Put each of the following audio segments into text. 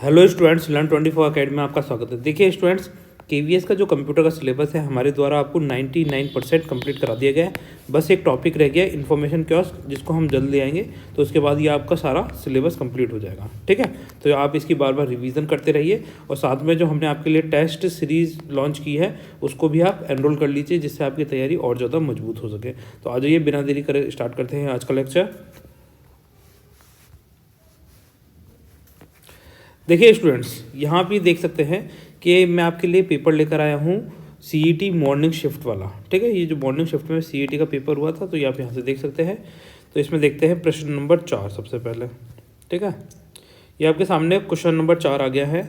Hello students, Learn24 academy में आपका स्वागत है। देखिए स्टूडेंट्स, केवीएस का जो कंप्यूटर का सिलेबस है हमारे द्वारा आपको 99% कंप्लीट करा दिया गया है। बस एक टॉपिक रह गया है इन्फॉर्मेशन कियोस्क, जिसको हम जल्द ले आएंगे, तो उसके बाद ये आपका सारा सिलेबस कंप्लीट हो जाएगा। ठीक है, तो आप इसकी बार बार रिवीजन करते रहिए और साथ में जो हमने आपके लिए टेस्ट सीरीज़ लॉन्च की है उसको भी आप एनरोल कर लीजिए, जिससे आपकी तैयारी और ज़्यादा मजबूत हो सके। तो आ जाइए, बिना देरी करे स्टार्ट करते हैं आज का लेक्चर। देखिए स्टूडेंट्स, यहाँ पे देख सकते हैं कि मैं आपके लिए पेपर लेकर आया हूँ सीईटी मॉर्निंग शिफ्ट वाला। ठीक है, ये जो मॉर्निंग शिफ्ट में सीईटी का पेपर हुआ था, तो ये आप यहाँ से देख सकते हैं। तो इसमें देखते हैं प्रश्न नंबर 4 सबसे पहले। ठीक है, ये आपके सामने क्वेश्चन नंबर 4 आ गया है।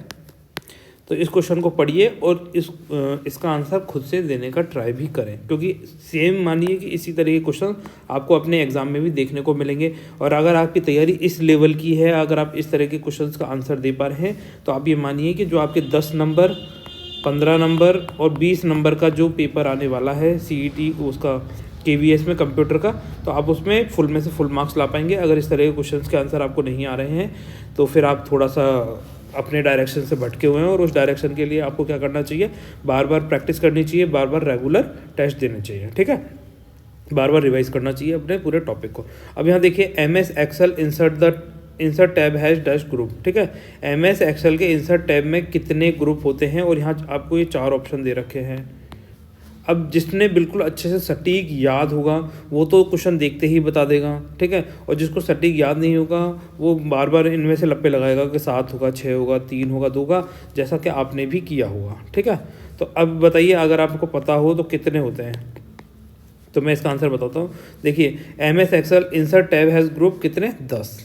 तो इस क्वेश्चन को पढ़िए और इसका आंसर खुद से देने का ट्राई भी करें, क्योंकि सेम मानिए कि इसी तरह के क्वेश्चन आपको अपने एग्जाम में भी देखने को मिलेंगे। और अगर आपकी तैयारी इस लेवल की है, अगर आप इस तरह के क्वेश्चंस का आंसर दे पा रहे हैं, तो आप ये मानिए कि जो आपके 10 नंबर, 15 नंबर और 20 नंबर का जो पेपर आने वाला है सीईटी उसका केवीएस में कंप्यूटर का, तो आप उसमें फुल में से फुल मार्क्स ला पाएंगे। अगर इस तरह के क्वेश्चंस के आंसर आपको नहीं आ रहे हैं, तो फिर आप थोड़ा सा अपने डायरेक्शन से भटके हुए हैं, और उस डायरेक्शन के लिए आपको क्या करना चाहिए, बार बार प्रैक्टिस करनी चाहिए, बार बार रेगुलर टेस्ट देने चाहिए। ठीक है, बार बार रिवाइज करना चाहिए अपने पूरे टॉपिक को। अब यहाँ देखिए, MS Excel insert tab has dash group. ठीक है, MS एक्सेल के इंसर्ट टैब में कितने ग्रुप होते हैं, और यहाँ आपको ये 4 ऑप्शन दे रखे हैं। अब जिसने बिल्कुल अच्छे से सटीक याद होगा वो तो क्वेश्चन देखते ही बता देगा। ठीक है, और जिसको सटीक याद नहीं होगा वो बार बार इनमें से लप्पे लगाएगा कि 7 होगा, 6 होगा, 3 होगा, 2 होगा, जैसा कि आपने भी किया होगा। ठीक है, तो अब बताइए, अगर आपको पता हो तो कितने होते हैं। तो मैं इसका आंसर बताता हूँ। देखिए, MS Excel insert tab has group कितने, 10।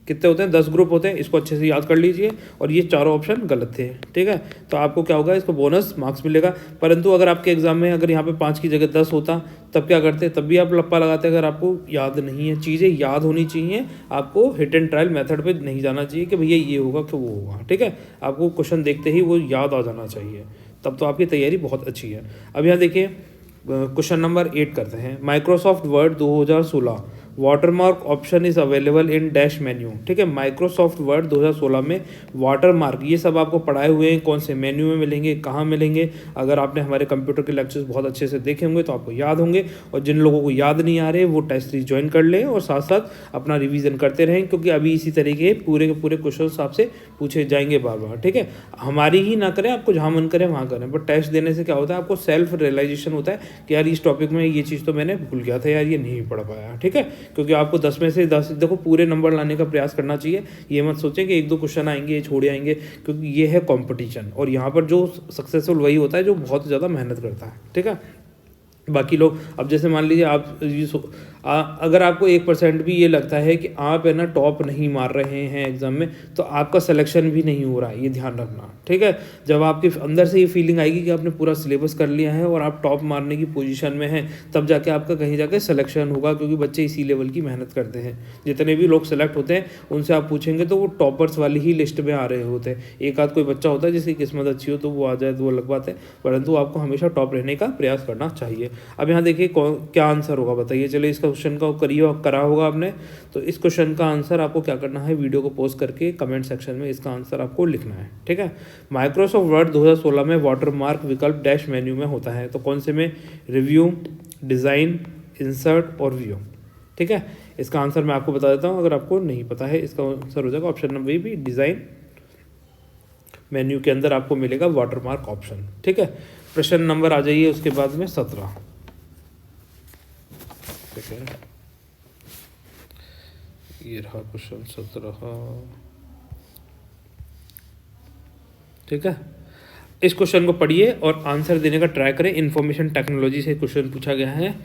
कितने होते हैं, 10 ग्रुप होते हैं। इसको अच्छे से याद कर लीजिए, और ये चारों ऑप्शन गलत थे। ठीक है, तो आपको क्या होगा, इसको बोनस मार्क्स मिलेगा। परंतु अगर आपके एग्जाम में अगर यहाँ पे 5 की जगह 10 होता, तब क्या करते, तब भी आप लप्पा लगाते। अगर आपको याद नहीं है, चीज़ें याद होनी चाहिए, आपको हिट एंड ट्रायल मेथड पे नहीं जाना चाहिए कि भैया ये होगा कि वो होगा। ठीक है, आपको क्वेश्चन देखते ही वो याद आ जाना चाहिए, तब तो आपकी तैयारी बहुत अच्छी है। अब यहाँ देखिए, क्वेश्चन नंबर 8 करते हैं। Microsoft word 2016 watermark option is available in dash menu. ठीक है, माइक्रोसॉफ्ट वर्ड 2016 में वाटरमार्क, ये सब आपको पढ़ाए हुए हैं, कौन से मेन्यू में मिलेंगे, कहाँ मिलेंगे। अगर आपने हमारे कंप्यूटर के लेक्चर्स बहुत अच्छे से देखे होंगे तो आपको याद होंगे, और जिन लोगों को याद नहीं आ रहे वो टेस्ट सीरीज ज्वाइन कर लें और साथ साथ अपना रिवीजन करते रहें, क्योंकि अभी इसी तरीके पूरे के पूरे क्वेश्चन आपसे पूछे जाएंगे बार बार। ठीक है, हमारी ही ना करें, आपको जहाँ मन करें वहाँ करें, बट टेस्ट देने से क्या होता है, आपको सेल्फ रियलाइजेशन होता है कि यार इस टॉपिक में ये चीज़ तो मैंने भूल गया था, यार ये नहीं पढ़ पाया। ठीक है, क्योंकि आपको 10 में से 10 देखो पूरे नंबर लाने का प्रयास करना चाहिए। ये मत सोचें कि 1-2 क्वेश्चन आएंगे छोड़े आएंगे, क्योंकि ये है कंपटीशन, और यहाँ पर जो सक्सेसफुल वही होता है जो बहुत ज़्यादा मेहनत करता है। ठीक है, बाकी लोग, अब जैसे मान लीजिए आप अगर आपको 1% भी ये लगता है कि आप है ना टॉप नहीं मार रहे हैं एग्जाम में, तो आपका सिलेक्शन भी नहीं हो रहा है, ये ध्यान रखना। ठीक है, जब आपके अंदर से ये फीलिंग आएगी कि आपने पूरा सिलेबस कर लिया है और आप टॉप मारने की पोजीशन में हैं, तब जाके आपका कहीं जाके सिलेक्शन होगा, क्योंकि बच्चे इसी लेवल की मेहनत करते हैं। जितने भी लोग सेलेक्ट होते हैं उनसे आप पूछेंगे तो वो टॉपर्स वाली ही लिस्ट में आ रहे होते हैं। एक आध कोई बच्चा होता है जिसकी किस्मत अच्छी हो तो वो आ जाए, तो वो अलग बात है, परंतु आपको हमेशा टॉप रहने का प्रयास करना चाहिए। अब यहाँ देखिए क्या आंसर होगा, बताइए। चलिए, इस क्वेश्चन का करा होगा आपने, तो इस क्वेश्चन का आंसर आपको क्या करना है, वीडियो को पॉज करके कमेंट सेक्शन में इसका आंसर आपको लिखना है। ठीक है, माइक्रोसॉफ्ट वर्ड 2016 में वाटरमार्क विकल्प डैश मेन्यू में होता है, तो कौन से में, रिव्यू, डिज़ाइन, इंसर्ट और व्यू। ठीक है, इसका आंसर मैं आपको बता देता हूँ, अगर आपको नहीं पता है। इसका आंसर हो जाएगा option number B, design menu के अंदर आपको मिलेगा वाटरमार्क ऑप्शन। ठीक है, प्रश्न नंबर आ जाइए उसके बाद में 17। ये रहा क्वेश्चन 17। ठीक है, इस क्वेश्चन को पढ़िए और आंसर देने का ट्राई करें। इंफॉर्मेशन टेक्नोलॉजी से क्वेश्चन पूछा गया है।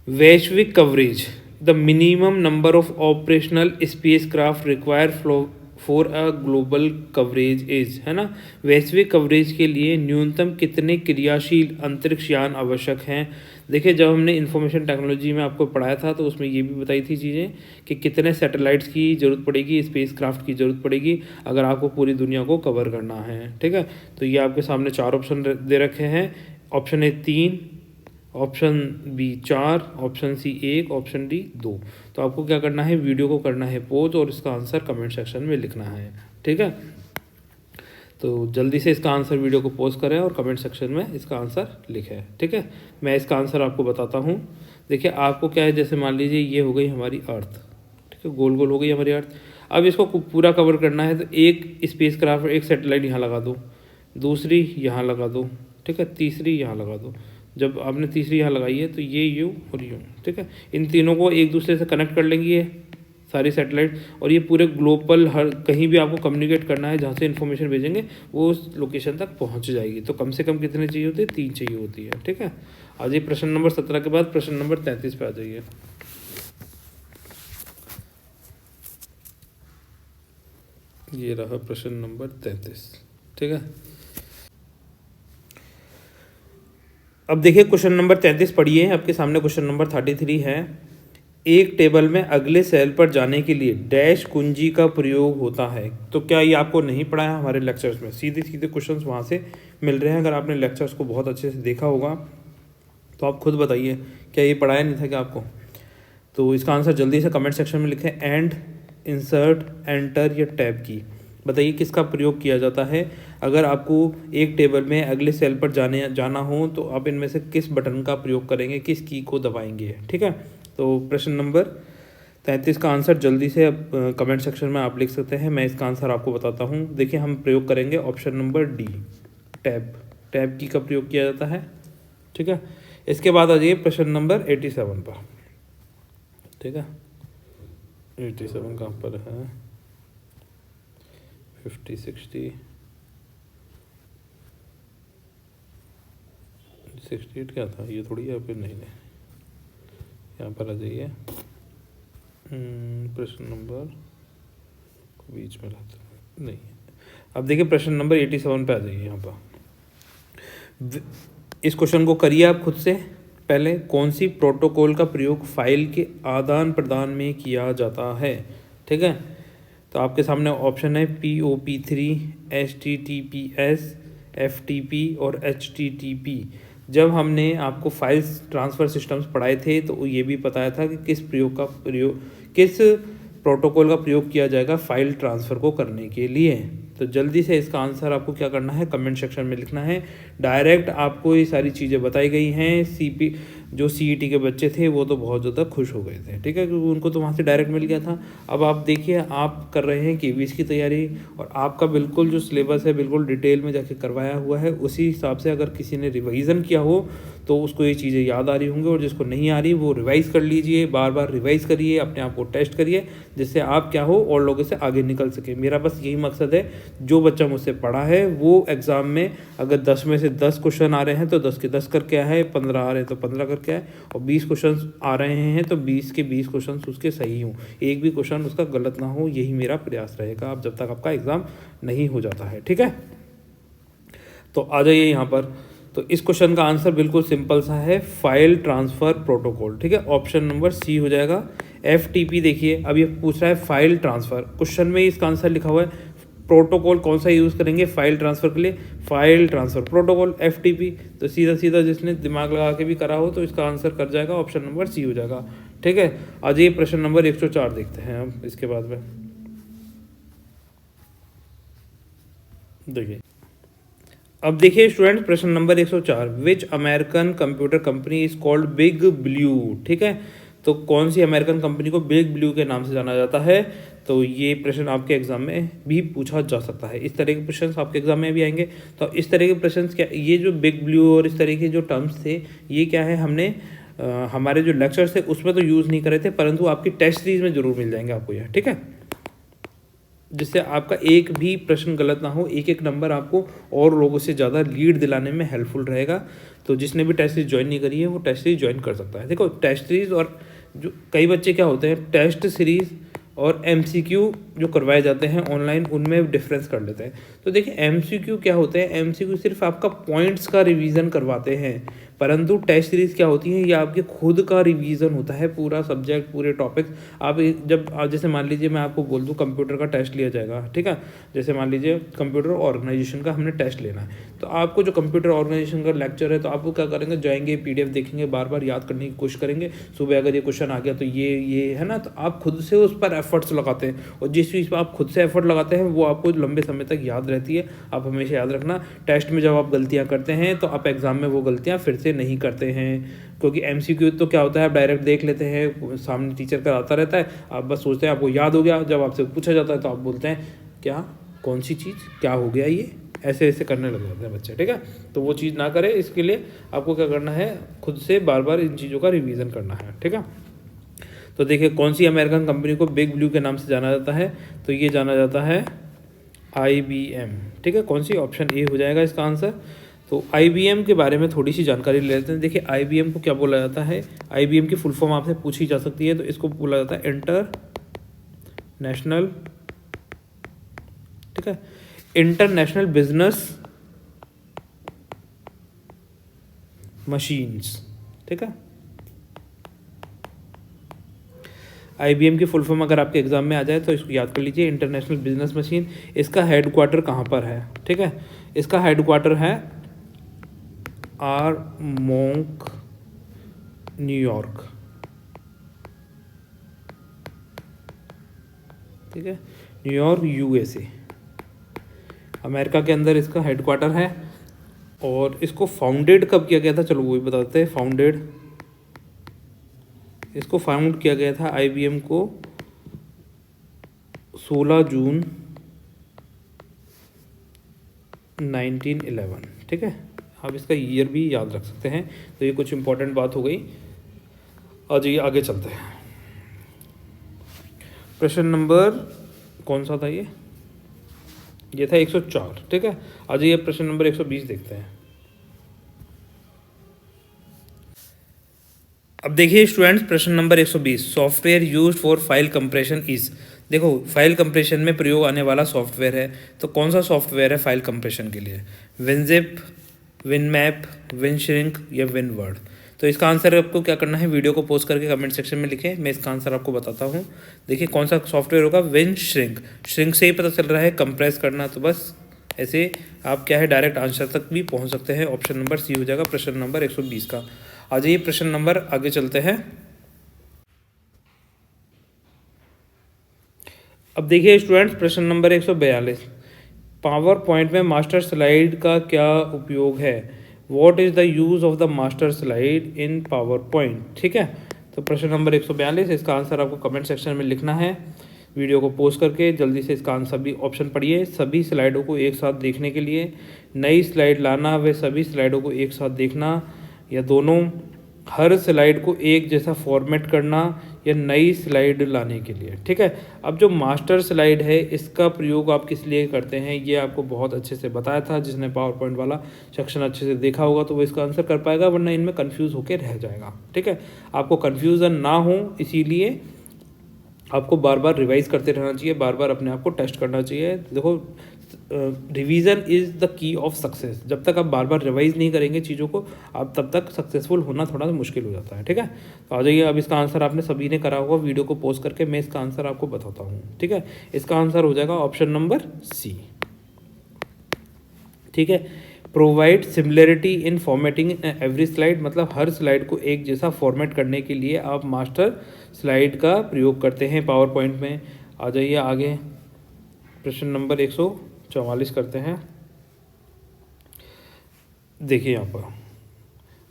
वैश्विक coverage, the minimum number of operational spacecraft require for a global coverage is, है ना। वैश्विक कवरेज के लिए न्यूनतम कितने क्रियाशील अंतरिक्ष यान आवश्यक हैं। देखिए, जब हमने इंफॉर्मेशन टेक्नोलॉजी में आपको पढ़ाया था तो उसमें ये भी बताई थी चीज़ें कि कितने सैटेलाइट्स की ज़रूरत पड़ेगी, स्पेसक्राफ्ट की ज़रूरत पड़ेगी, अगर आपको पूरी दुनिया को कवर करना है। ठीक है, तो ये आपके सामने 4 ऑप्शन दे रखे हैं। Option A 3, option B 4, option C 1, option D 2। तो आपको क्या करना है, वीडियो को करना है पॉज और इसका आंसर कमेंट सेक्शन में लिखना है। ठीक है, तो जल्दी से इसका आंसर वीडियो को पॉज करें और कमेंट सेक्शन में इसका आंसर लिखें। ठीक है, मैं इसका आंसर आपको बताता हूँ। देखिए आपको क्या है, जैसे मान लीजिए ये हो गई हमारी अर्थ, ठीक है, गोल गोल हो गई हमारी अर्थ। अब इसको पूरा कवर करना है तो एक स्पेस क्राफ्ट, एक सैटेलाइट यहाँ लगा दो, दूसरी यहाँ लगा दो, ठीक है, तीसरी यहाँ लगा दो। जब आपने तीसरी यहाँ लगाई है तो ये यूँ और यूँ, ठीक है, इन तीनों को एक दूसरे से कनेक्ट कर लेंगी ये सारी सैटेलाइट, और ये पूरे ग्लोबल हर कहीं भी आपको कम्युनिकेट करना है, जहाँ से इन्फॉर्मेशन भेजेंगे वो उस लोकेशन तक पहुँच जाएगी। तो कम से कम कितने चाहिए होते हैं, 3 चाहिए होती है। ठीक है, आ जाइए प्रश्न नंबर 17 के बाद प्रश्न नंबर 33 पे आ जाइए। ये रहा प्रश्न नंबर 33। ठीक है, अब देखिए क्वेश्चन नंबर 33 पढ़िए, आपके सामने क्वेश्चन नंबर 33 है। एक टेबल में अगले सेल पर जाने के लिए डैश कुंजी का प्रयोग होता है। तो क्या ये आपको नहीं पढ़ा है हमारे लेक्चर्स में? सीधे सीधे क्वेश्चंस वहाँ से मिल रहे हैं। अगर आपने लेक्चर्स को बहुत अच्छे से देखा होगा तो आप खुद बताइए, क्या ये पढ़ाया नहीं था क्या आपको? तो इसका आंसर जल्दी से कमेंट सेक्शन में लिखें। एंड, इंसर्ट, एंटर या टैब की, बताइए किसका प्रयोग किया जाता है। अगर आपको एक टेबल में अगले सेल पर जाना हो तो आप इनमें से किस बटन का प्रयोग करेंगे, किस की को दबाएंगे। ठीक है, तो प्रश्न नंबर 33 का आंसर जल्दी से अब कमेंट सेक्शन में आप लिख सकते हैं। मैं इसका आंसर आपको बताता हूँ। देखिए हम प्रयोग करेंगे option number D, tab. Tab की का प्रयोग किया जाता है। ठीक है, इसके बाद आ जाइए प्रश्न नंबर 87 पर। ठीक है, 87 कहाँ पर है? 50, 60, 68 क्या था ये? थोड़ी है फिर, नहीं, यहाँ पर आ जाइए। प्रश्न नंबर बीच में रहता है, नहीं। अब देखिए प्रश्न नंबर 87 पे आ जाइए। यहाँ पर इस क्वेश्चन को करिए आप खुद से। पहले, कौन सी प्रोटोकॉल का प्रयोग फाइल के आदान प्रदान में किया जाता है? ठीक है, तो आपके सामने ऑप्शन है POP3, HTTPS, FTP और HTTP। जब हमने आपको फाइल्स ट्रांसफ़र सिस्टम्स पढ़ाए थे तो ये भी बताया था कि किस प्रोटोकॉल का प्रयोग किया जाएगा फाइल ट्रांसफ़र को करने के लिए। तो जल्दी से इसका आंसर आपको क्या करना है, कमेंट सेक्शन में लिखना है। डायरेक्ट आपको ये सारी चीज़ें बताई गई हैं। जो CET के बच्चे थे वो तो बहुत ज़्यादा खुश हो गए थे। ठीक है, क्योंकि उनको तो वहाँ से डायरेक्ट मिल गया था। अब आप देखिए, आप कर रहे हैं KVS की तैयारी, और आपका बिल्कुल जो सिलेबस है बिल्कुल डिटेल में जाके करवाया हुआ है। उसी हिसाब से अगर किसी ने रिवाइज़न किया हो तो उसको ये चीज़ें याद आ रही होंगी, और जिसको नहीं आ रही वो रिवाइज़ कर लीजिए, बार बार रिवाइज़ करिए, अपने आप को टेस्ट करिए, जिससे आप क्या हो और लोगों से आगे निकल सके। मेरा बस यही मकसद है। जो बच्चा मुझसे पढ़ा है वो एग्ज़ाम में अगर 10 में से 10 क्वेश्चन आ रहे हैं तो 10 के 10 करके आए, 15 आ रहे हैं तो 15 करके आए, और 20 क्वेश्चन आ रहे हैं तो 20 के 20 क्वेश्चन उसके सही हों, एक भी क्वेश्चन उसका गलत ना हो। यही मेरा प्रयास रहेगा अब जब तक आपका एग्ज़ाम नहीं हो जाता है। ठीक है, तो आ जाइए यहाँ पर। तो इस क्वेश्चन का आंसर बिल्कुल सिंपल सा है, फाइल ट्रांसफ़र प्रोटोकॉल। ठीक है, ऑप्शन नंबर C हो जाएगा। FTP देखिए, अब ये पूछ रहा है फाइल ट्रांसफ़र, क्वेश्चन में इसका आंसर लिखा हुआ है। प्रोटोकॉल कौन सा यूज़ करेंगे फाइल ट्रांसफ़र के लिए? File transfer protocol FTP। तो सीधा सीधा जिसने दिमाग लगा के भी करा हो तो इसका आंसर कर जाएगा, ऑप्शन नंबर C हो जाएगा। ठीक है, आज ये प्रश्न नंबर 104 देखते हैं हम इसके बाद में। देखिए, अब देखिए स्टूडेंट, प्रश्न number 104, which American computer company is called big blue. ठीक है, तो कौन सी अमेरिकन कंपनी को बिग ब्लू के नाम से जाना जाता है? तो ये प्रश्न आपके एग्जाम में भी पूछा जा सकता है। इस तरह के प्रश्न आपके एग्जाम में भी आएंगे। तो इस तरह के प्रश्न क्या, ये जो बिग ब्लू और इस तरह के जो टर्म्स थे, ये क्या है, हमने हमारे जो लेक्चर्स थे उसमें तो यूज़ नहीं करे थे, परंतु आपकी टेस्ट सीरीज में जरूर मिल जाएंगे आपको यह। ठीक है, जिससे आपका एक भी प्रश्न गलत ना हो, एक एक नंबर आपको और लोगों से ज़्यादा लीड दिलाने में हेल्पफुल रहेगा। तो जिसने भी टेस्ट सीरीज ज्वाइन नहीं करी है वो टेस्ट सीरीज ज्वाइन कर सकता है। देखो टेस्ट सीरीज, और जो कई बच्चे क्या होते हैं, टेस्ट सीरीज़ और MCQ जो करवाए जाते हैं ऑनलाइन उनमें डिफरेंस कर लेते हैं। तो देखिए MCQ क्या होते हैं, MCQ सिर्फ आपका पॉइंट्स का रिवीजन करवाते हैं, परंतु टेस्ट सीरीज़ क्या होती है, ये आपके खुद का रिवीजन होता है, पूरा सब्जेक्ट पूरे टॉपिक। आप जब जैसे मान लीजिए मैं आपको बोल दूँ कंप्यूटर का टेस्ट लिया जाएगा, ठीक है, जैसे मान लीजिए कंप्यूटर ऑर्गेनाइजेशन का हमने टेस्ट लेना है, तो आपको जो कंप्यूटर ऑर्गेनाइजेशन का लेक्चर है, तो आपको क्या करेंगे, जाएंगे PDF देखेंगे, बार बार याद करने की कोशिश करेंगे। सुबह अगर ये क्वेश्चन आ गया तो ये है ना, तो आप खुद से उस पर एफर्ट्स लगाते हैं, और जिस चीज़ पर आप खुद से एफर्ट लगाते हैं वो आपको लंबे समय तक याद रहती है। आप हमेशा याद रखना, टेस्ट में जब आप गलतियाँ करते हैं तो आप एग्ज़ाम में वो गलतियाँ फिर से नहीं करते हैं, क्योंकि MCQ तो क्या होता है, आप डायरेक्ट देख लेते हैं, सामने टीचर कराता रहता है, आप बस सोचते हैं आपको याद हो गया, जब आपसे पूछा जाता है तो आप बोलते हैं क्या, कौन सी चीज़, क्या हो गया, ये ऐसे ऐसे करने लग जाते हैं बच्चे, ठीक है। तो वो चीज़ ना करें, इसके लिए आपको क्या करना है, खुद से बार बार इन चीज़ों का रिवीजन करना है, ठीक है। तो देखिए कौन सी अमेरिकन कंपनी को बिग ब्लू के नाम से जाना जाता है, तो ये जाना जाता है IBM, ठीक है। कौन सी, ऑप्शन ए हो जाएगा इसका आंसर। तो IBM के बारे में थोड़ी सी जानकारी ले लेते हैं। देखिए IBM को क्या बोला जाता है, IBM की फुल फॉर्म आपसे पूछी जा सकती है, तो इसको बोला जाता है इंटरनेशनल, ठीक है, इंटरनेशनल बिजनेस मशीन्स, ठीक है। IBM की फुल फॉर्म अगर आपके एग्जाम में आ जाए तो इसको याद कर लीजिए, इंटरनेशनल बिजनेस मशीन। इसका हेडक्वार्टर कहाँ पर है, ठीक है, इसका हेडक्वार्टर है आर्मोंक, न्यूयॉर्क, ठीक है, न्यूयॉर्क USA, अमेरिका के अंदर इसका हेडक्वार्टर है। और इसको फाउंडेड कब किया गया था, चलो वो भी बताते हैं। इसको फाउंड किया गया था IBM को 16 जून 1911, ठीक है। आप इसका ईयर भी याद रख सकते हैं। तो ये कुछ इंपॉर्टेंट बात हो गई। आज ये आगे चलते हैं। प्रश्न नंबर कौन सा था ये था 104, ठीक है। आज ये प्रश्न नंबर 120 देखते हैं। अब देखिए स्टूडेंट्स, प्रश्न number 120, software used for file compression is. देखो फाइल कंप्रेशन में प्रयोग आने वाला सॉफ्टवेयर है, तो कौन सा सॉफ्टवेयर है फाइल कंप्रेशन के लिए, विनजिप, विनमैप, विनश्रिंक या विनवर्ड। तो इसका आंसर आपको क्या करना है, वीडियो को पोस्ट करके कमेंट सेक्शन में लिखें, मैं इसका आंसर आपको बताता हूँ। देखिए कौन सा सॉफ्टवेयर होगा, विनश्रिंक। श्रिंक से ही पता चल रहा है कंप्रेस करना, तो बस ऐसे आप क्या है डायरेक्ट आंसर तक भी पहुँच सकते हैं। ऑप्शन नंबर सी हो जाएगा प्रश्न नंबर 120 का। आ जाइए प्रश्न नंबर आगे चलते हैं। अब देखिए स्टूडेंट्स, प्रश्न नंबर 142, पावर पॉइंट में मास्टर स्लाइड का क्या उपयोग है। What is the use of the master slide in power point, ठीक है। तो प्रश्न नंबर 142, इसका आंसर आपको कमेंट सेक्शन में लिखना है। वीडियो को पोस्ट करके जल्दी से इसका आंसर भी ऑप्शन पढ़िए। सभी स्लाइडों को एक साथ देखने के लिए नई स्लाइड लाना व सभी स्लाइडों को एक साथ देखना, या दोनों, हर स्लाइड को एक जैसा फॉर्मेट करना, या नई स्लाइड लाने के लिए, ठीक है। अब जो मास्टर स्लाइड है इसका प्रयोग आप किस लिए करते हैं, ये आपको बहुत अच्छे से बताया था। जिसने पावर पॉइंट वाला सेक्शन अच्छे से देखा होगा तो वो इसका आंसर कर पाएगा, वरना इनमें कन्फ्यूज़ होकर रह जाएगा, ठीक है। आपको कन्फ्यूज़न ना हो इसीलिए आपको बार बार रिवाइज करते रहना चाहिए, बार बार अपने आप को टेस्ट करना चाहिए। देखो revision is the key of success. जब तक आप बार बार रिवाइज नहीं करेंगे चीज़ों को, आप तब तक सक्सेसफुल होना थोड़ा सा मुश्किल हो जाता है, ठीक है। तो आ जाइए, अब इसका आंसर आपने सभी ने करा होगा, वीडियो को पोस्ट करके मैं इसका आंसर आपको बताता हूँ, ठीक है। इसका आंसर हो जाएगा ऑप्शन नंबर सी, ठीक है। प्रोवाइड सिमिलरिटी इन फॉर्मेटिंग एवरी स्लाइड, मतलब हर स्लाइड को एक जैसा फॉर्मेट करने के लिए आप मास्टर स्लाइड का प्रयोग करते हैं पावर पॉइंट में। आ जाइए आगे, प्रश्न नंबर 144 करते हैं। देखिए यहाँ पर,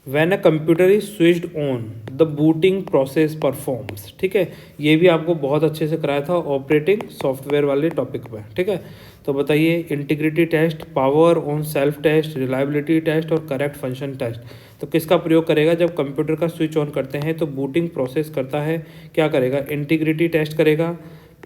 when a computer is switched on the booting process performs, ठीक है। ये भी आपको बहुत अच्छे से कराया था ऑपरेटिंग सॉफ्टवेयर वाले टॉपिक पे, ठीक है। तो बताइए, integrity test, power on self test, reliability test और करेक्ट फंक्शन टेस्ट। तो किसका प्रयोग करेगा, जब कंप्यूटर का स्विच ऑन करते हैं तो बूटिंग प्रोसेस करता है, क्या करेगा, इंटीग्रिटी टेस्ट करेगा,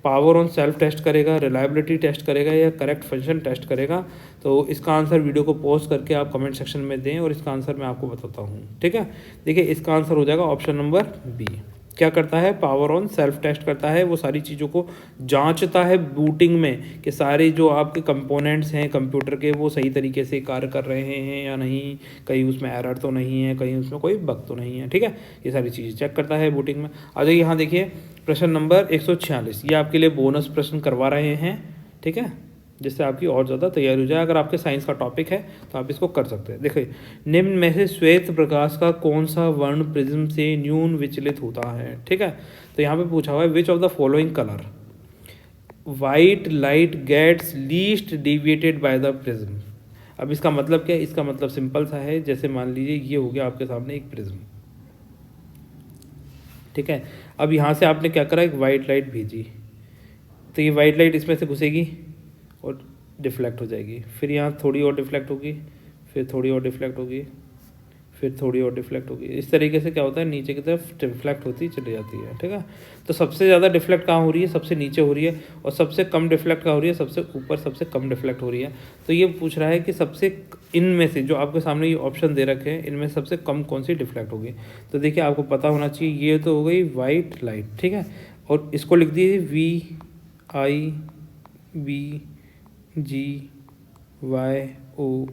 पावर ऑन सेल्फ टेस्ट करेगा, रिलायबिलिटी टेस्ट करेगा, या करेक्ट फंक्शन टेस्ट करेगा। तो इसका आंसर वीडियो को पोस्ट करके आप कमेंट सेक्शन में दें और इसका आंसर मैं आपको बताता हूँ, ठीक है। देखिए इसका आंसर हो जाएगा ऑप्शन नंबर बी, क्या करता है, पावर ऑन सेल्फ टेस्ट करता है, वो सारी चीज़ों को जांचता है बूटिंग में कि सारे जो आपके कंपोनेंट्स हैं कंप्यूटर के वो सही तरीके से कार्य कर रहे हैं या नहीं, कहीं उसमें एरर तो नहीं है, कहीं उसमें कोई बग तो नहीं है। ठीक है, ये सारी चीज़ें चेक करता है बूटिंग में। आ जाइए यहाँ देखिए प्रश्न नंबर 146, ये आपके लिए बोनस प्रश्न करवा रहे हैं। ठीक है, जिससे आपकी और ज़्यादा तैयारी हो जाए। अगर आपके साइंस का टॉपिक है तो आप इसको कर सकते हैं। देखिए, निम्न में से श्वेत प्रकाश का कौन सा वर्ण प्रिज्म से न्यून विचलित होता है। ठीक है, तो यहाँ पे पूछा हुआ है which of the following colour white light gets least deviated by the prism. अब इसका मतलब क्या है, इसका मतलब सिंपल सा है, जैसे मान लीजिए ये हो गया आपके सामने एक प्रिज्म। ठीक है, अब यहाँ से आपने क्या करा, एक वाइट लाइट भेजी, तो ये वाइट लाइट इसमें से घुसेगी और डिफ्लेक्ट हो जाएगी, फिर यहाँ थोड़ी और डिफ्लेक्ट होगी, फिर थोड़ी और डिफ्लेक्ट होगी, फिर थोड़ी और डिफ्लेक्ट होगी। इस तरीके से क्या होता है, नीचे की तरफ डिफ्लेक्ट होती चली जाती है। ठीक है, तो सबसे ज़्यादा डिफ्लेक्ट कहाँ हो रही है, सबसे नीचे हो रही है, और सबसे कम डिफ्लेक्ट कहाँ हो रही है, सबसे ऊपर सबसे कम डिफ्लेक्ट हो रही है। तो ये पूछ रहा है कि सबसे इनमें से जो आपके सामने ये ऑप्शन दे रखे हैं इनमें सबसे कम कौन सी डिफ्लेक्ट होगी। तो देखिए आपको पता होना चाहिए, ये तो हो गई वाइट लाइट। ठीक है, और इसको लिख दीजिए VIBGYOR।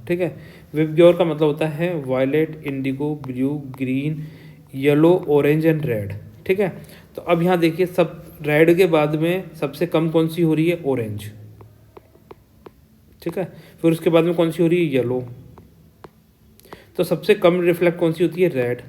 ठीक है, विबग्योर का मतलब होता है violet, indigo, blue, green, yellow, orange and red. ठीक है, तो अब यहाँ देखिए सब रेड के बाद में सबसे कम कौन सी हो रही है, ऑरेंज। ठीक है, फिर उसके बाद में कौन सी हो रही है, येलो। तो सबसे कम रिफ्लेक्ट कौन सी होती है, रेड।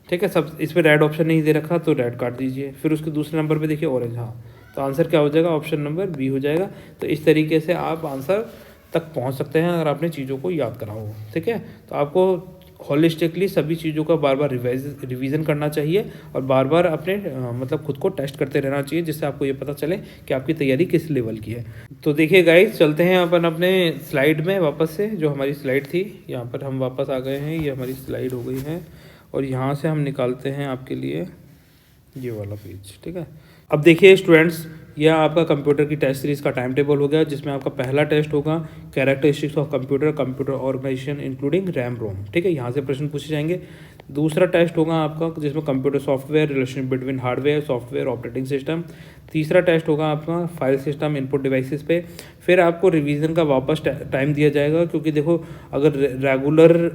ठीक है, सब इसमें रेड ऑप्शन नहीं दे रखा तो रेड काट दीजिए। फिर उसके दूसरे नंबर पे देखिए ऑरेंज। हाँ, तो आंसर क्या हो जाएगा, ऑप्शन नंबर बी हो जाएगा। तो इस तरीके से आप आंसर तक पहुंच सकते हैं अगर आपने चीज़ों को याद करा हो। ठीक है, तो आपको होलिस्टिकली सभी चीज़ों का बार बार रिवीजन करना चाहिए और बार बार अपने मतलब खुद को टेस्ट करते रहना चाहिए, जिससे आपको ये पता चले कि आपकी तैयारी किस लेवल की है। तो देखिए गाइस, चलते हैं अपन अपने स्लाइड में वापस से। जो हमारी स्लाइड थी यहाँ पर हम वापस आ गए हैं, ये हमारी स्लाइड हो गई है और यहाँ से हम निकालते हैं आपके लिए ये वाला पेज। ठीक है, अब देखिए स्टूडेंट्स, यह आपका कंप्यूटर की टेस्ट सीरीज़ का टाइम टेबल हो गया, जिसमें आपका पहला टेस्ट होगा characteristics of computer organisation including RAM ROM. ठीक है, यहाँ से प्रश्न पूछे जाएंगे। दूसरा टेस्ट होगा आपका जिसमें computer software, relation between hardware software operating system. तीसरा टेस्ट होगा आपका फाइल सिस्टम इनपुट डिवाइसेस पे। फिर आपको रिवीजन का वापस टाइम दिया जाएगा, क्योंकि देखो अगर रेगुलर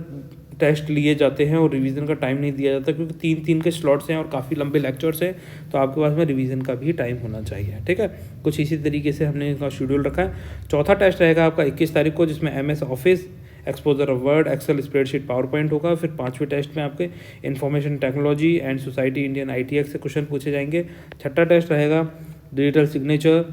टेस्ट लिए जाते हैं और रिवीजन का टाइम नहीं दिया जाता, क्योंकि 3-3 के स्लॉट्स हैं और काफ़ी लंबे लेक्चर्स हैं, तो आपके पास में रिवीजन का भी टाइम होना चाहिए। ठीक है, कुछ इसी तरीके से हमने इसका शेड्यूल रखा है। चौथा टेस्ट रहेगा आपका 21 तारीख को, जिसमें MS office, exposure of Word, Excel, spreadsheet, PowerPoint होगा। फिर 5वें टेस्ट में आपके information technology and society Indian ITX से क्वेश्चन पूछे जाएंगे। छठा टेस्ट रहेगा digital signature,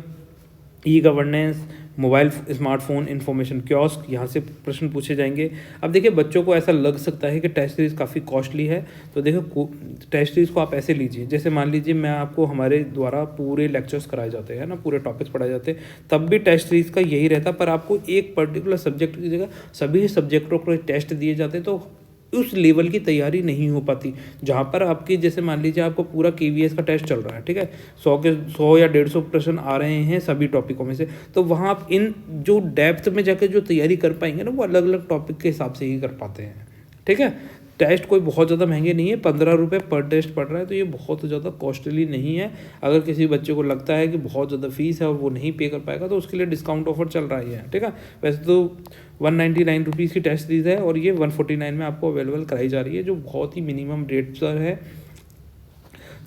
governance, mobile smartphone information kiosk, यहाँ से प्रश्न पूछे जाएंगे। अब देखिए बच्चों को ऐसा लग सकता है कि टेस्ट सीरीज़ काफ़ी कॉस्टली है, तो देखो टेस्ट सीरीज़ को आप ऐसे लीजिए, जैसे मान लीजिए मैं आपको हमारे द्वारा पूरे लेक्चर्स कराए जाते हैं ना, पूरे टॉपिक्स पढ़ाए जाते हैं, तब भी टेस्ट सीरीज़ का यही रहता, पर आपको एक पर्टिकुलर सब्जेक्ट की जगह सभी सब्जेक्टों को टेस्ट दिए जाते हैं, तो उस लेवल की तैयारी नहीं हो पाती। जहाँ पर आपकी जैसे मान लीजिए आपको पूरा KVS का टेस्ट चल रहा है, ठीक है, 100 या 150 प्रश्न आ रहे हैं सभी टॉपिकों में से, तो वहाँ आप इन जो डेप्थ में जाकर जो तैयारी कर पाएंगे ना, वो अलग अलग टॉपिक के हिसाब से ही कर पाते हैं। ठीक है, टेस्ट कोई बहुत ज़्यादा महंगे नहीं है, 15 रुपये पर टेस्ट पड़ रहा है, तो ये बहुत ज़्यादा कॉस्टली नहीं है। अगर किसी बच्चे को लगता है कि बहुत ज़्यादा फीस है और वो नहीं पे कर पाएगा, तो उसके लिए डिस्काउंट ऑफर चल रहा है। ठीक है, वैसे तो 199 रुपीज़ की टेस्ट सीरीज़ है और ये 149 में आपको अवेलेबल कराई जा रही है, जो बहुत ही मिनिमम रेट पर है।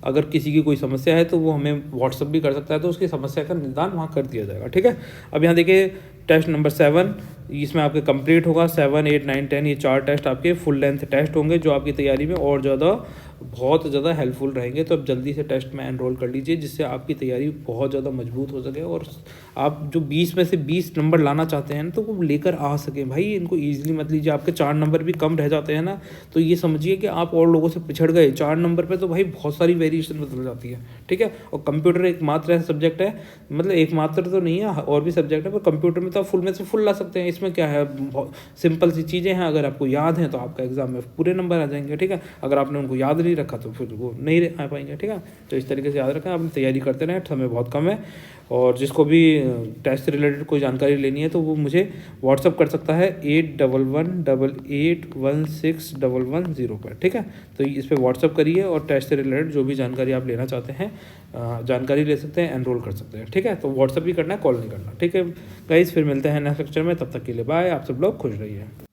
अगर किसी की कोई समस्या है तो वो हमें व्हाट्सअप भी कर सकता है, तो उसकी समस्या का निदान वहाँ कर दिया जाएगा। ठीक है, अब यहाँ देखिए टेस्ट नंबर 7, इसमें आपके कंप्लीट होगा 7, 8, 9, 10, ये 4 टेस्ट आपके फुल लेंथ टेस्ट होंगे, जो आपकी तैयारी में और ज़्यादा बहुत ज़्यादा हेल्पफुल रहेंगे। तो अब जल्दी से टेस्ट में एनरोल कर लीजिए, जिससे आपकी तैयारी बहुत ज़्यादा मजबूत हो सके और आप जो 20 में से 20 नंबर लाना चाहते हैं तो वो लेकर आ सकें। भाई इनको ईजिली मत लीजिए, आपके 4 नंबर भी कम रह जाते हैं ना, तो ये समझिए कि आप और लोगों से पिछड़ गए। 4 नंबर पे तो भाई बहुत सारी वेरिएशन बदल जाती है। ठीक है, और कंप्यूटर एकमात्र ऐसा सब्जेक्ट है, मतलब एकमात्र तो नहीं है, और भी सब्जेक्ट है, पर कंप्यूटर में तो आप फुल में से फुल ला सकते हैं। इसमें क्या है, बहुत सिंपल सी चीज़ें हैं, अगर आपको याद हैं तो आपका एग्जाम में पूरे नंबर आ जाएंगे। ठीक है, अगर आपने उनको याद नहीं रखा तो फिर वो नहीं आ पाएंगे, ठीक है। तो इस तरीके से याद रखें, आप तैयारी करते रहें, समय बहुत कम है। और जिसको भी टेस्ट से रिलेटेड कोई जानकारी लेनी है तो वो मुझे व्हाट्सअप कर सकता है 8118816110 पर, ठीक है। तो इस पर व्हाट्सअप करिए और टेस्ट से रिलेटेड जो भी जानकारी आप लेना चाहते हैं जानकारी ले सकते हैं, एनरोल कर सकते हैं, ठीक है। तो व्हाट्सअप ही करना है, कॉल नहीं करना, ठीक है गाइस। फिर मिलते हैं नेक्स्ट लेक्चर में, तब तक के लिए बाय। आप सब लोग खुश रहिए।